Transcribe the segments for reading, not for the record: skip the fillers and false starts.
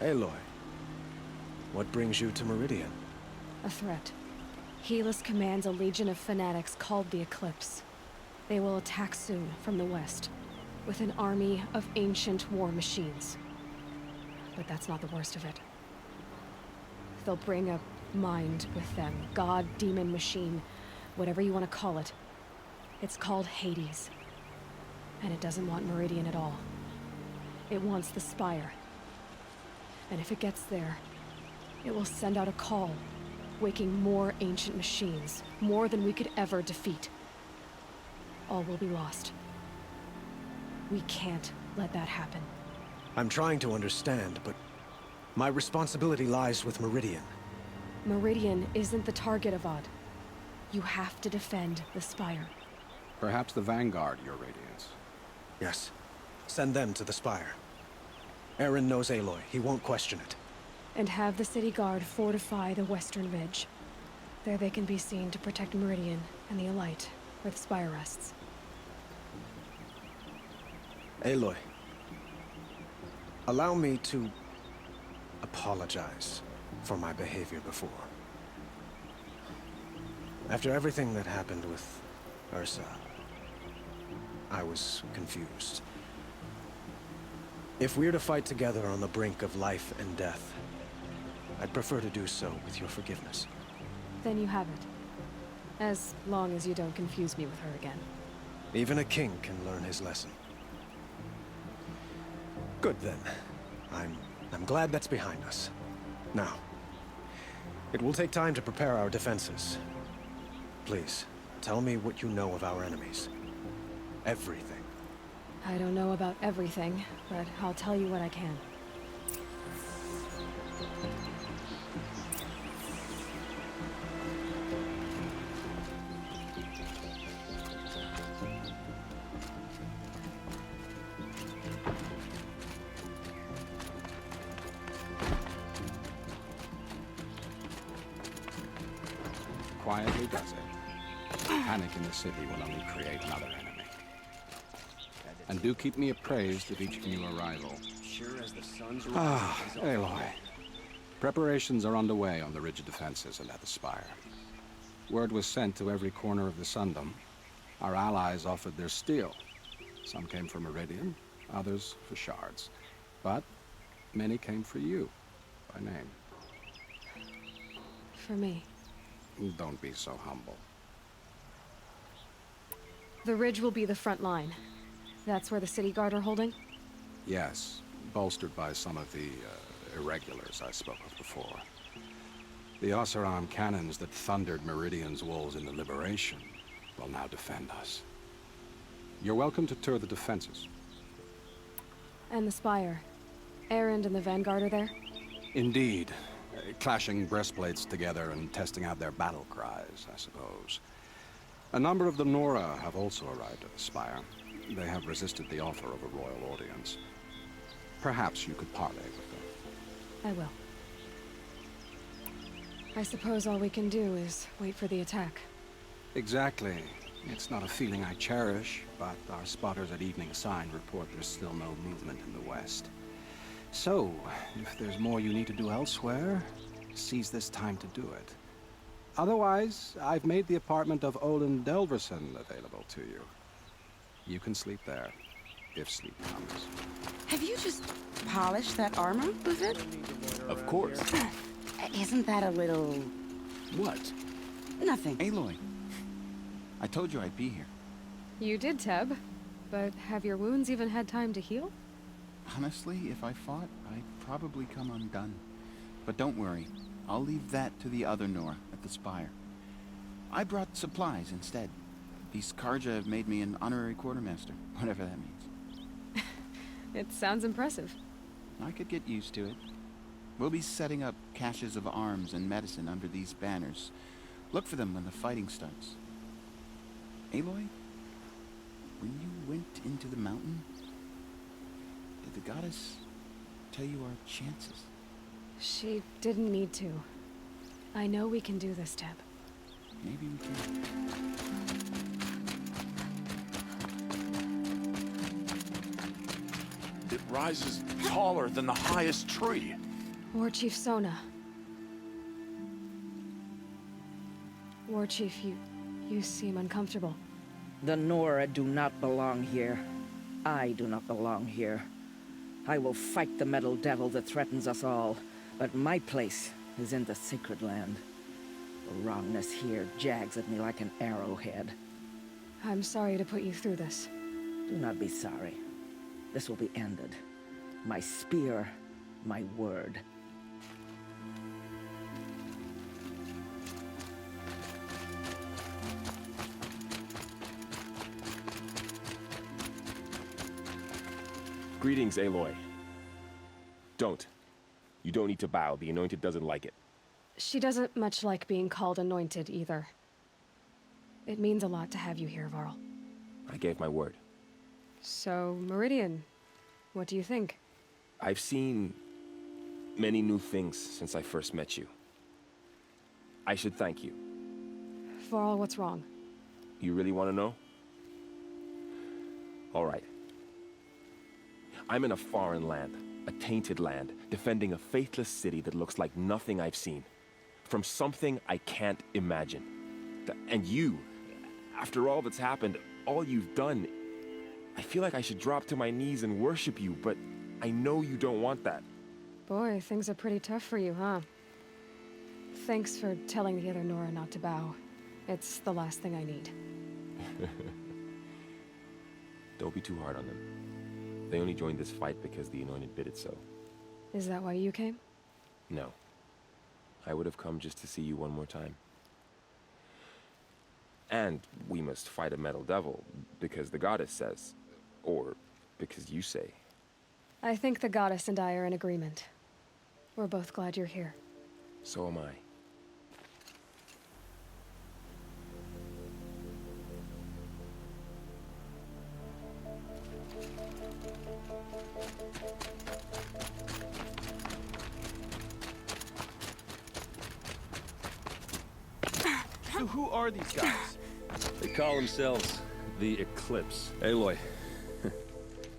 Aloy, what brings you to Meridian? A threat. Helis commands a legion of fanatics called the Eclipse. They will attack soon from the west, with an army of ancient war machines. But that's not the worst of it. They'll bring a mind with them, god, demon, machine, whatever you want to call it. It's called Hades. And it doesn't want Meridian at all. It wants the Spire. And if it gets there, it will send out a call, waking more ancient machines, more than we could ever defeat. All will be lost. We can't let that happen. I'm trying to understand, but my responsibility lies with Meridian. Meridian isn't the target, Avad. You have to defend the Spire. Perhaps the Vanguard, Your Radiance. Yes. Send them to the Spire. Eren knows Aloy. He won't question it. And have the City Guard fortify the Western Ridge. There they can be seen to protect Meridian and the Elite, where the Spire rests. Aloy, allow me to apologize for my behavior before. After everything that happened with Ursa, I was confused. If we're to fight together on the brink of life and death, I'd prefer to do so with your forgiveness. Then you have it. As long as you don't confuse me with her again. Even a king can learn his lesson. Good then. I'm glad that's behind us. Now, it will take time to prepare our defenses. Please, tell me what you know of our enemies. Everything. I don't know about everything, but I'll tell you what I can. Quietly does it. Panic in the city will only create another enemy. And do keep me appraised of each new arrival. Aloy. Preparations are underway on the ridge defenses and at the Spire. Word was sent to every corner of the Sundom. Our allies offered their steel. Some came for Meridian, others for shards. But many came for you, by name. For me. Don't be so humble. The ridge will be the front line. That's where the City Guard are holding? Yes, bolstered by some of the irregulars I spoke of before. The Oseram cannons that thundered Meridian's walls in the Liberation will now defend us. You're welcome to tour the defenses. And the Spire. Erend and the Vanguard are there? Indeed. Clashing breastplates together and testing out their battle cries, I suppose. A number of the Nora have also arrived at the Spire. They have resisted the offer of a royal audience. Perhaps you could parley with them. I will. I suppose all we can do is wait for the attack. Exactly. It's not a feeling I cherish, but our spotters at Evening Sign report there's still no movement in the west. So, if there's more you need to do elsewhere, seize this time to do it. Otherwise, I've made the apartment of Olin Delverson available to you. You can sleep there, if sleep comes. Have you just polished that armor with it? Of course. Isn't that a little... What? Nothing. Aloy, I told you I'd be here. You did, Teb. But have your wounds even had time to heal? Honestly, if I fought, I'd probably come undone. But don't worry, I'll leave that to the other Nora at the Spire. I brought supplies instead. These Karja have made me an honorary quartermaster, whatever that means. It sounds impressive. I could get used to it. We'll be setting up caches of arms and medicine under these banners. Look for them when the fighting starts. Aloy, when you went into the mountain, did the goddess tell you our chances? She didn't need to. I know we can do this, Teb. Maybe we can. It rises taller than the highest tree. War Chief Sona. War Chief, you seem uncomfortable. The Nora do not belong here. I do not belong here. I will fight the metal devil that threatens us all, but my place is in the sacred land. The wrongness here jags at me like an arrowhead. I'm sorry to put you through this. Do not be sorry. This will be ended. My spear, my word. Greetings, Aloy. Don't. You don't need to bow. The Anointed doesn't like it. She doesn't much like being called Anointed, either. It means a lot to have you here, Varl. I gave my word. So, Meridian, what do you think? I've seen many new things since I first met you. I should thank you. Varl, what's wrong? You really want to know? All right. I'm in a foreign land, a tainted land, defending a faithless city that looks like nothing I've seen. From something I can't imagine. And you, after all that's happened, all you've done, I feel like I should drop to my knees and worship you, but I know you don't want that. Boy, things are pretty tough for you, huh? Thanks for telling the other Nora not to bow. It's the last thing I need. Don't be too hard on them. They only joined this fight because the Anointed bid it so. Is that why you came? No. I would have come just to see you one more time. And we must fight a metal devil, because the goddess says. Or because you say. I think the goddess and I are in agreement. We're both glad you're here. So am I. So who are these guys? They call themselves the Eclipse. Aloy.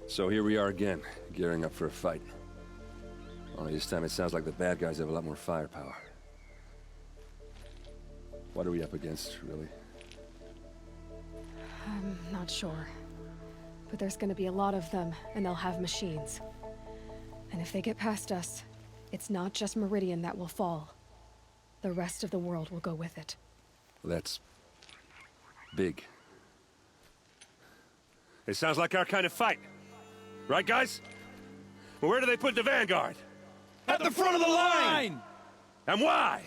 So here we are again, gearing up for a fight. Only this time it sounds like the bad guys have a lot more firepower. What are we up against, really? I'm not sure. But there's gonna be a lot of them, and they'll have machines. And if they get past us, it's not just Meridian that will fall. The rest of the world will go with it. Well, that's big. It sounds like our kind of fight. Right, guys? Well, where do they put the Vanguard? At the front of the line! And why?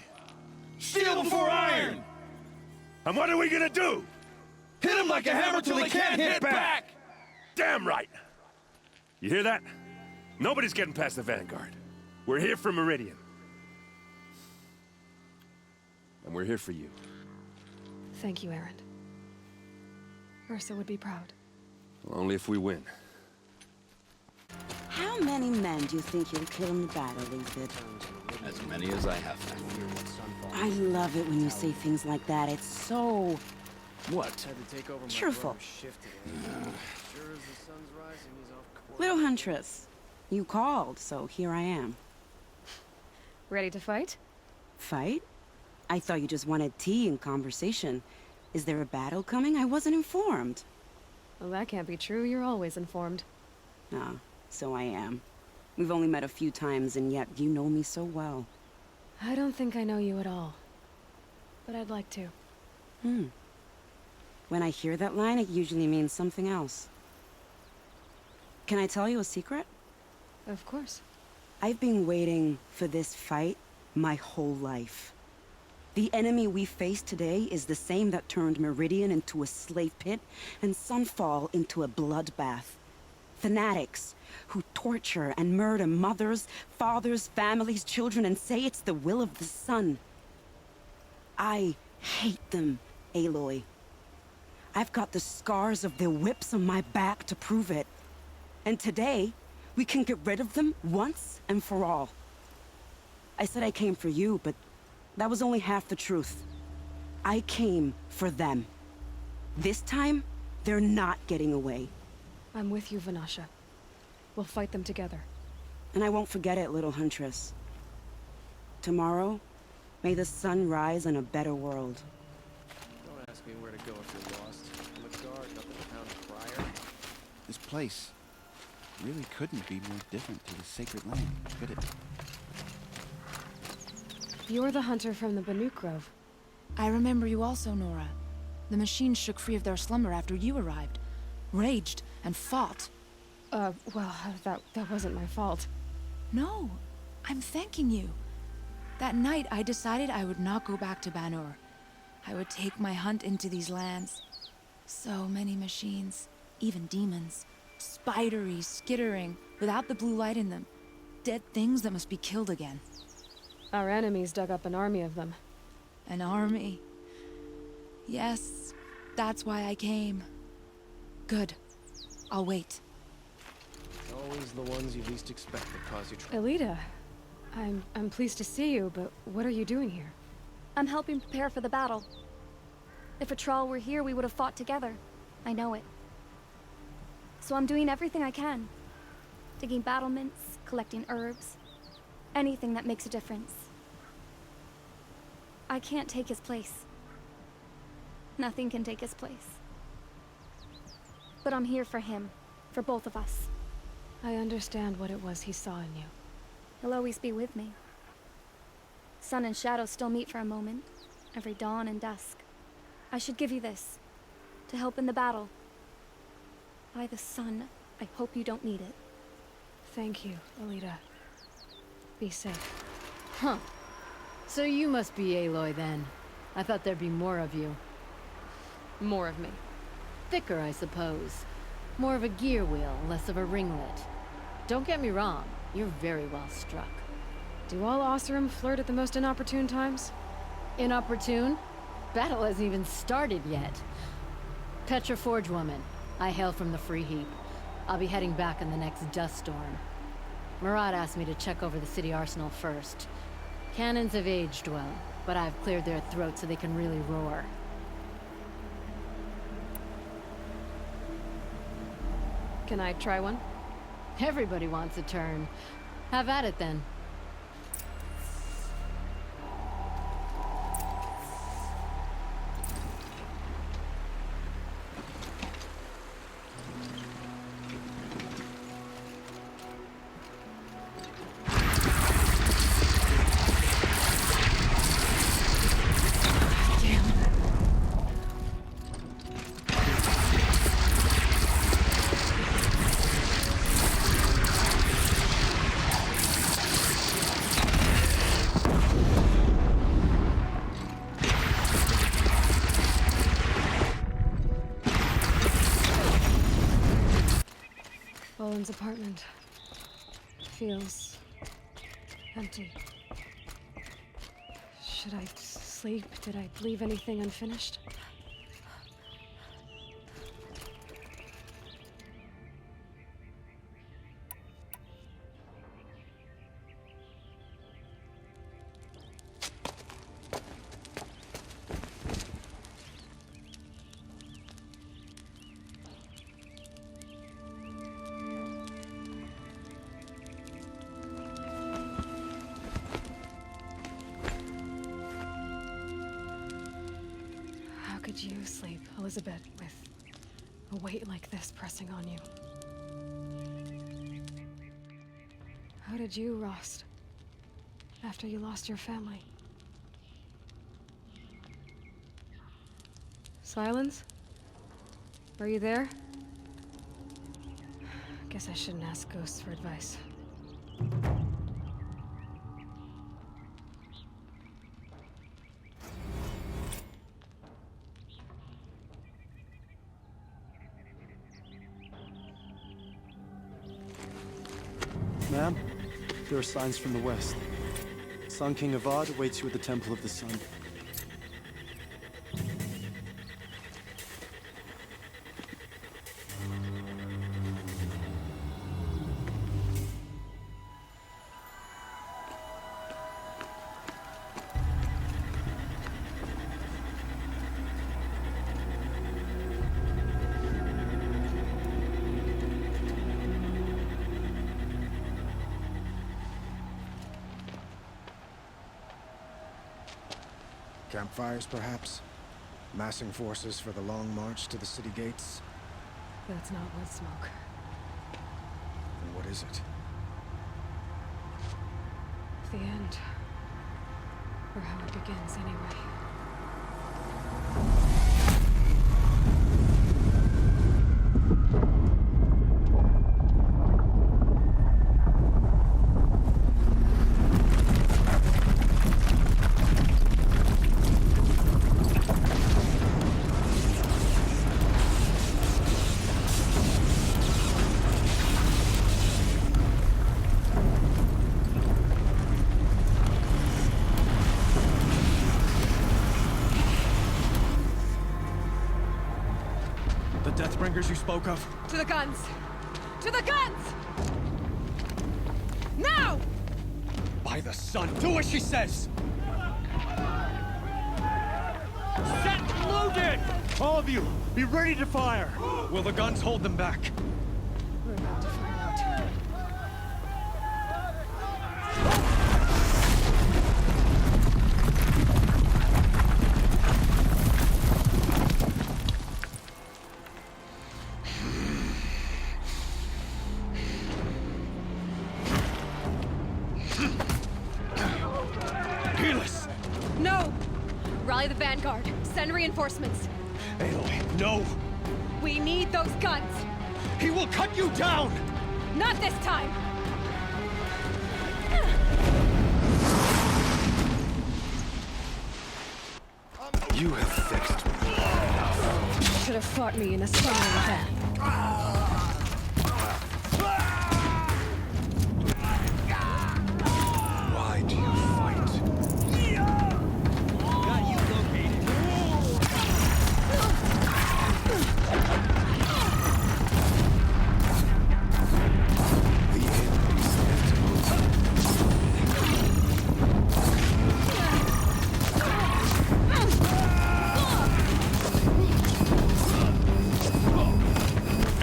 Steel before iron! And what are we gonna do? Hit them like a hammer till they can't hit back! Damn right! You hear that? Nobody's getting past the Vanguard. We're here for Meridian. And we're here for you. Thank you, Erend. Ursa would be proud. Well, only if we win. How many men do you think you'll kill in the battle, David? As many as I have to. I love it when you say things like that. It's so What? cheerful. Little Huntress, you called, so here I am. Ready to fight? Fight? I thought you just wanted tea and conversation. Is there a battle coming? I wasn't informed. Well, that can't be true. You're always informed. Ah, so I am. We've only met a few times, and yet you know me so well. I don't think I know you at all. But I'd like to. When I hear that line, it usually means something else. Can I tell you a secret? Of course. I've been waiting for this fight my whole life. The enemy we face today is the same that turned Meridian into a slave pit and Sunfall into a bloodbath. Fanatics who torture and murder mothers, fathers, families, children, and say it's the will of the sun. I hate them, Aloy. I've got the scars of their whips on my back to prove it. And today, we can get rid of them once and for all. I said I came for you, but that was only half the truth. I came for them. This time, they're not getting away. I'm with you, Vanasha. We'll fight them together. And I won't forget it, little Huntress. tomorrow, may the sun rise in a better world. Don't ask me where to go if you're lost. I'm a guard, not the town crier. This place really couldn't be more different to the sacred land, could it? You're the hunter from the Banuk Grove. I remember you also, Nora. The machines shook free of their slumber after you arrived. Raged and fought. Well, that wasn't my fault. No, I'm thanking you. That night, I decided I would not go back to Banur. I would take my hunt into these lands. So many machines, even demons. Spidery, skittering, without the blue light in them. Dead things that must be killed again. Our enemies dug up an army of them. An army. Yes, that's why I came. Good. I'll wait. It's always the ones you least expect that cause you trouble. Elita, I'm pleased to see you, but what are you doing here? I'm helping prepare for the battle. If a Thrall were here, we would have fought together. I know it. So I'm doing everything I can. Digging battlements, collecting herbs. Anything that makes a difference. I can't take his place. Nothing can take his place. But I'm here for him. For both of us. I understand what it was he saw in you. He'll always be with me. Sun and shadow still meet for a moment. Every dawn and dusk. I should give you this. To help in the battle. By the sun, I hope you don't need it. Thank you, Elita. Be safe. Huh. So you must be Aloy then. I thought there'd be more of you. More of me. Thicker, I suppose. More of a gear wheel, less of a ringlet. Don't get me wrong, you're very well struck. Do all Oseram flirt at the most inopportune times? Inopportune? Battle hasn't even started yet. Petra Forge woman. I hail from the Free Heap. I'll be heading back in the next dust storm. Murad asked me to check over the city arsenal first. Cannons have aged well, but I've cleared their throats so they can really roar. Can I try one? Everybody wants a turn. Have at it then. Bowen's apartment feels empty. Should I sleep? Did I leave anything unfinished? How could you sleep, Elizabeth, with a weight like this pressing on you? How did you, Rost, after you lost your family? Silence? Are you there? Guess I shouldn't ask ghosts for advice. Ma'am, there are signs from the west. Sun King Avad awaits you at the Temple of the Sun. Campfires, perhaps? Massing forces for the long march to the city gates? That's not wood smoke. Then what is it? The end. Or how it begins, anyway. Deathbringers you spoke of? To the guns! To the guns! Now! By the sun, do as she says! Set loaded! All of you, be ready to fire! Will the guns hold them back? We're about to find out. No! Rally the vanguard. Send reinforcements. Aloy, no! We need those guns! He will cut you down! Not this time! You have fixed me. Should have fought me in a summer event. Why do you fight? Got you located. The end is inevitable.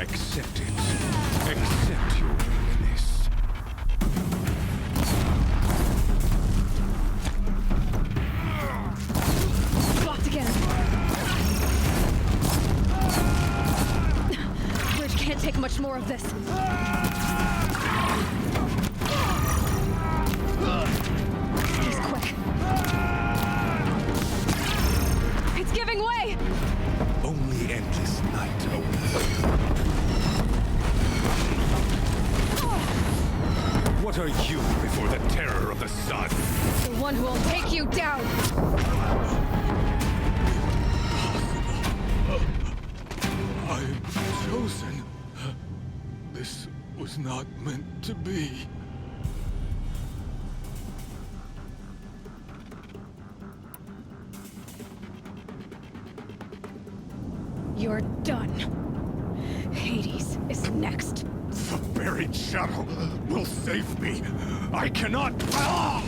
Accept it. Accept your weakness. Locked again. Bridge can't take much more of this. He's quick. It's giving way! Only endless night awaits. What are you before the terror of the sun? The one who will take you down! I'm chosen. This was not meant to be. You're done. Hades is next. The buried shadow will save me. I cannot. Ah!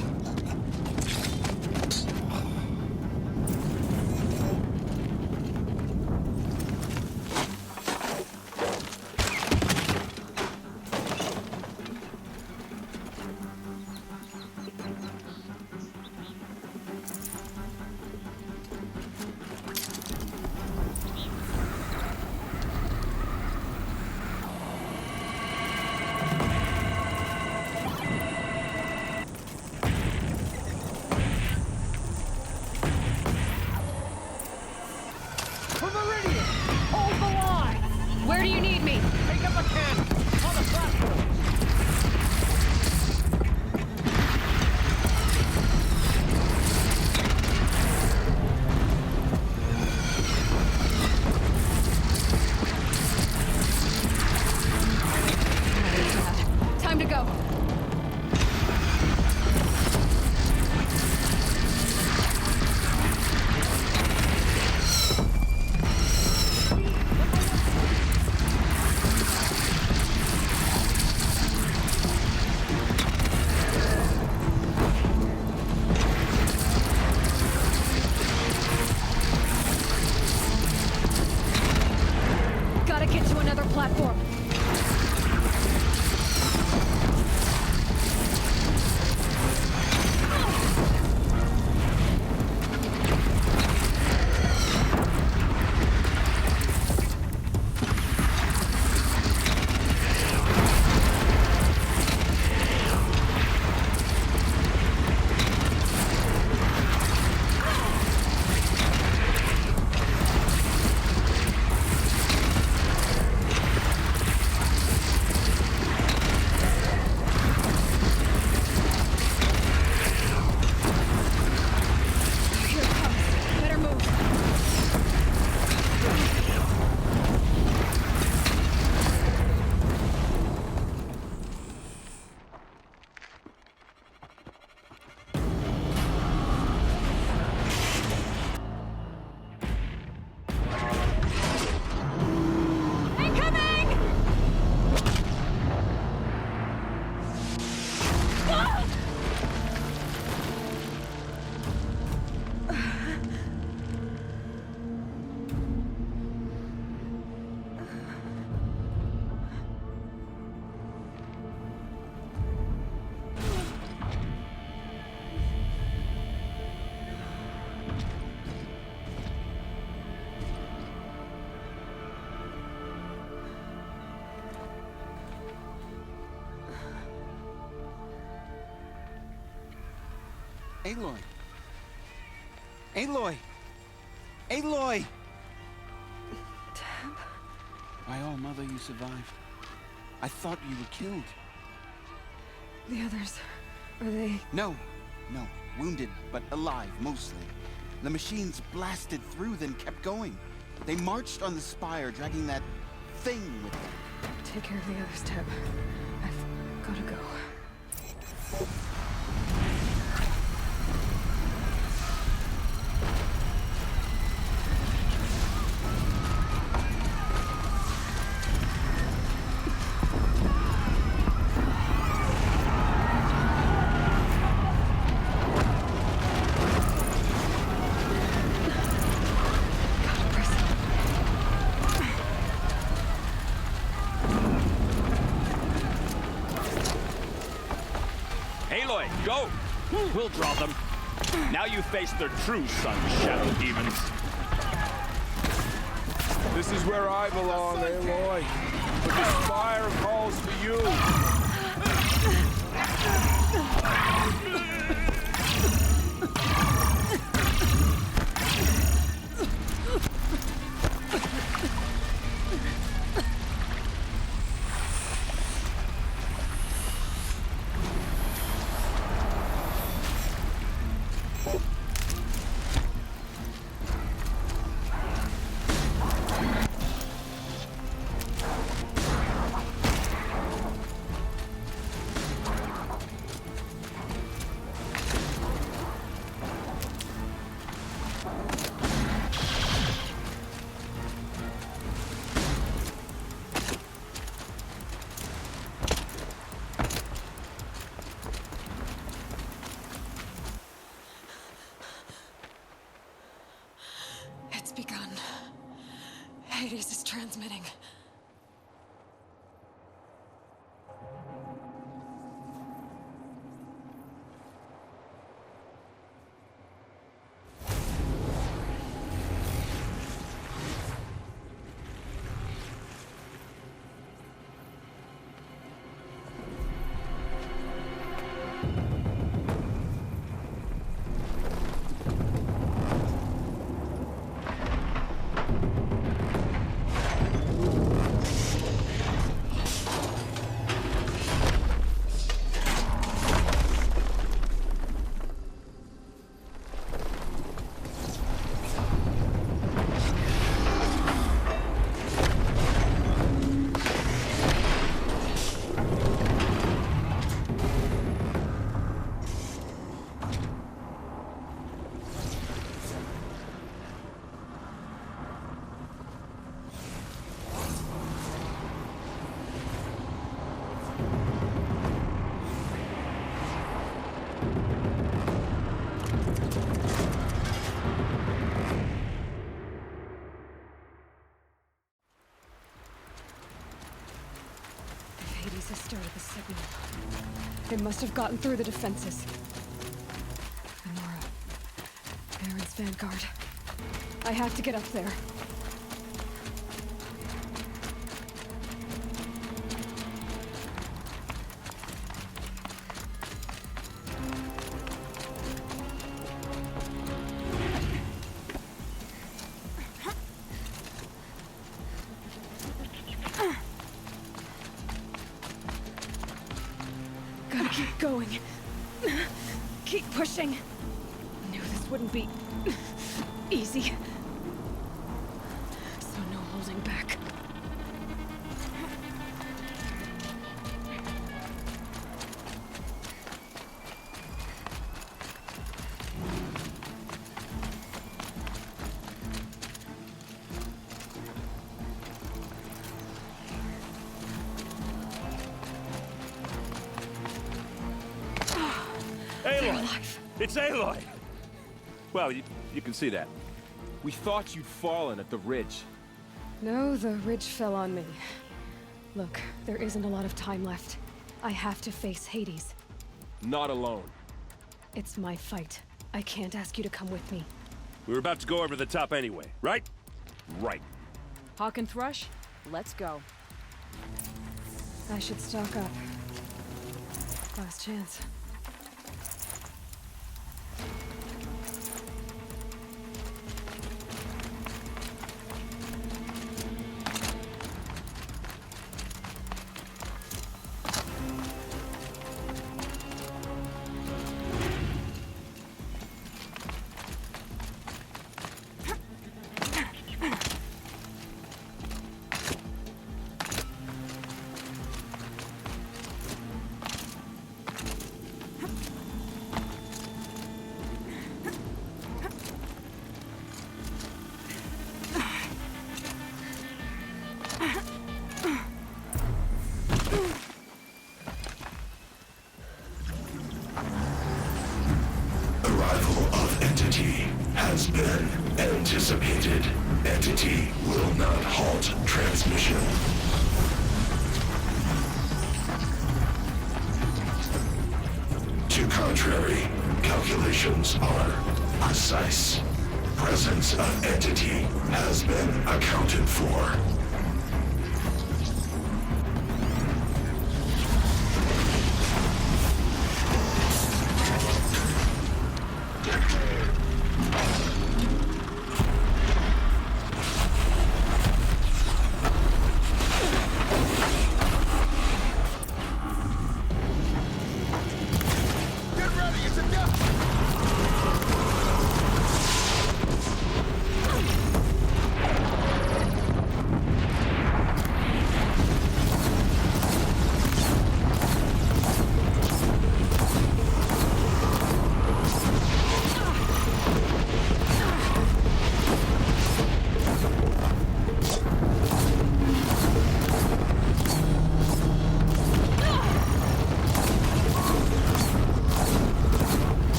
Aloy! Aloy! Aloy! Tab? By all mother, you survived. I thought you were killed. The others, are they... No. Wounded, but alive, mostly. The machines blasted through, then kept going. They marched on the spire, dragging that thing with them. Take care of the others, Tab. I've gotta go. Aloy, go! We'll draw them. Now you face their true sun shadow demons. This is where I belong, Aloy. But the spire calls for you. It's begun. Hades is transmitting. Hades has started the signal. It must have gotten through the defenses. Nora, Aaron's vanguard. I have to get up there. Gotta keep going. Keep pushing. Knew this wouldn't be easy. So no holding back. Aloy! It's Aloy! Well, you can see that. We thought you'd fallen at the ridge. No, the ridge fell on me. Look, there isn't a lot of time left. I have to face Hades. Not alone. It's my fight. I can't ask you to come with me. We were about to go over the top anyway, right? Right. Hawk and Thrush, let's go. I should stock up. Last chance. has been anticipated. Entity will not halt transmission. To contrary, calculations are precise. Presence of entity has been accounted for.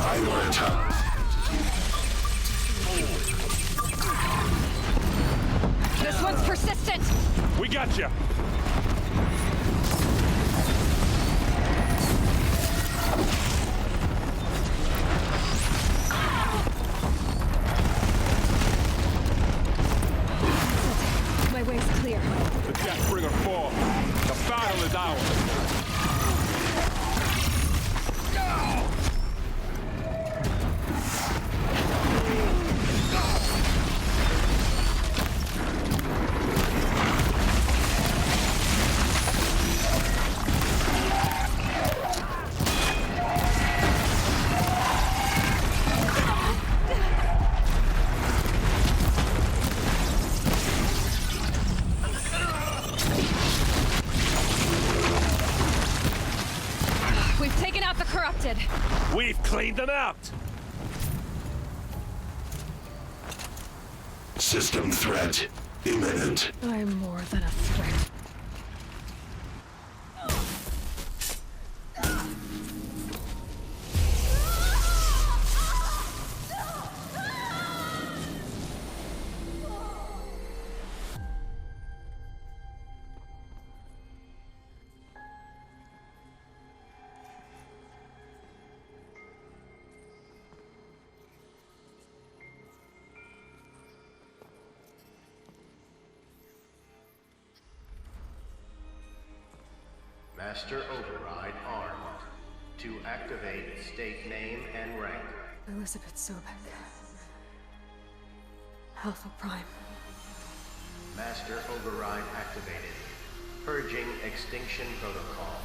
Prioritize. This one's persistent! We got you! My way's clear. The Deathbringer fall. The battle is ours. We've taken out the corrupted. We've cleaned them out. System threat imminent. I'm more than a threat. Master Override armed. To activate, state name and rank. Elizabeth Sobek. Alpha Prime. Master Override activated. Purging Extinction Protocol.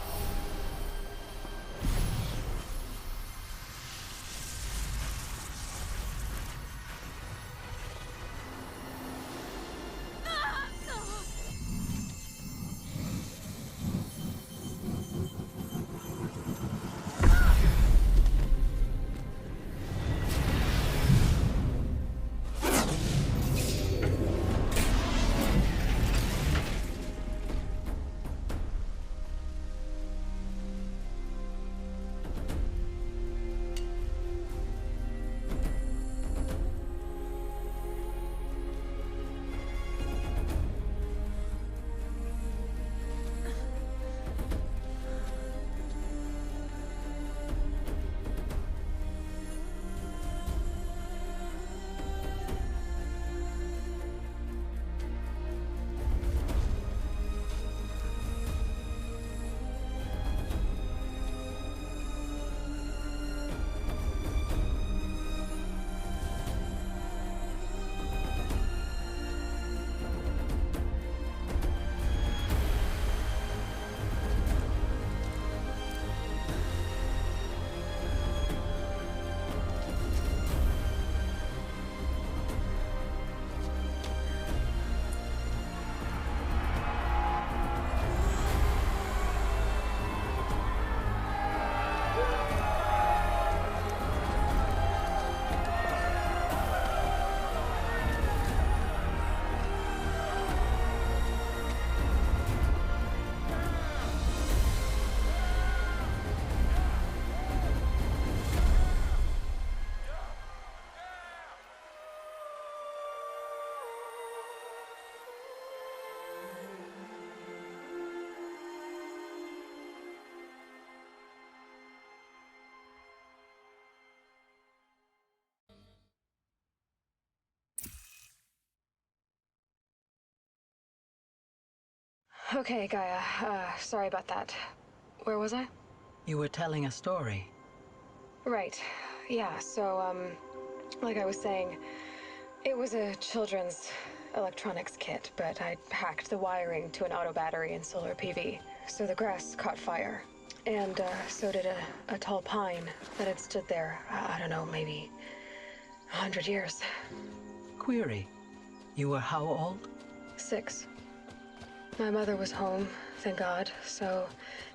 Okay, Gaia. Sorry about that. Where was I? You were telling a story. Right. Yeah, so, like I was saying, it was a children's electronics kit, but I'd hacked the wiring to an auto battery and solar PV. So the grass caught fire. And, so did a tall pine that had stood there, I don't know, maybe 100 years. Query. You were how old? 6. My mother was home, thank God, so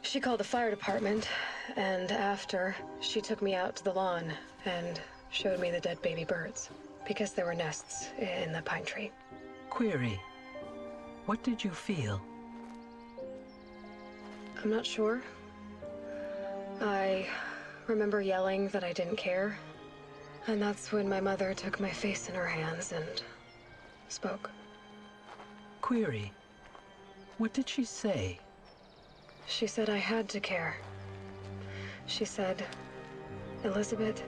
she called the fire department, and after, she took me out to the lawn and showed me the dead baby birds, because there were nests in the pine tree. Query. What did you feel? I'm not sure. I remember yelling that I didn't care. And that's when my mother took my face in her hands and spoke. Query. What did she say? She said I had to care. She said, Elizabeth,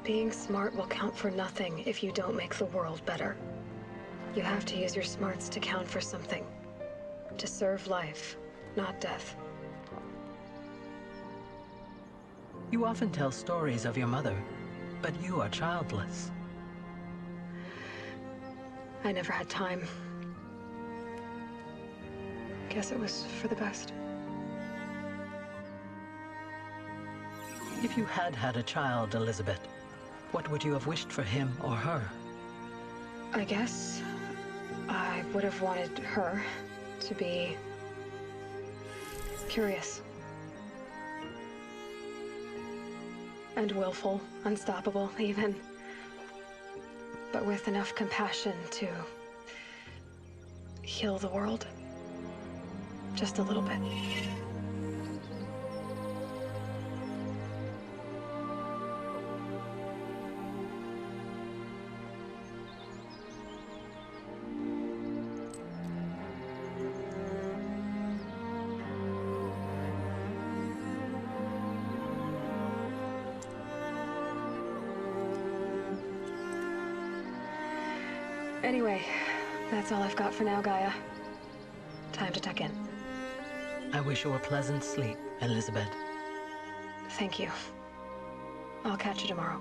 being smart will count for nothing if you don't make the world better. You have to use your smarts to count for something. To serve life, not death. You often tell stories of your mother, but you are childless. I never had time. Guess it was for the best. If you had had a child, Elizabeth, what would you have wished for him or her? I guess I would have wanted her to be curious. And willful, unstoppable, even. But with enough compassion to heal the world. Just a little bit. Anyway, that's all I've got for now, Gaia. Time to tuck in. I wish you a pleasant sleep, Elizabeth. Thank you. I'll catch you tomorrow.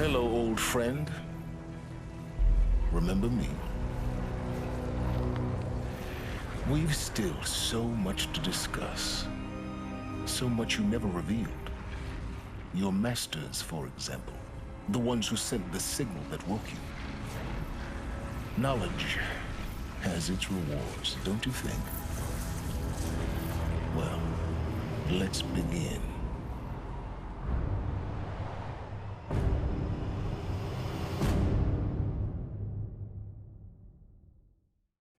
Hello, old friend. Remember me? We've still so much to discuss. So much you never revealed. Your masters, for example. The ones who sent the signal that woke you. Knowledge has its rewards, don't you think? Well, let's begin.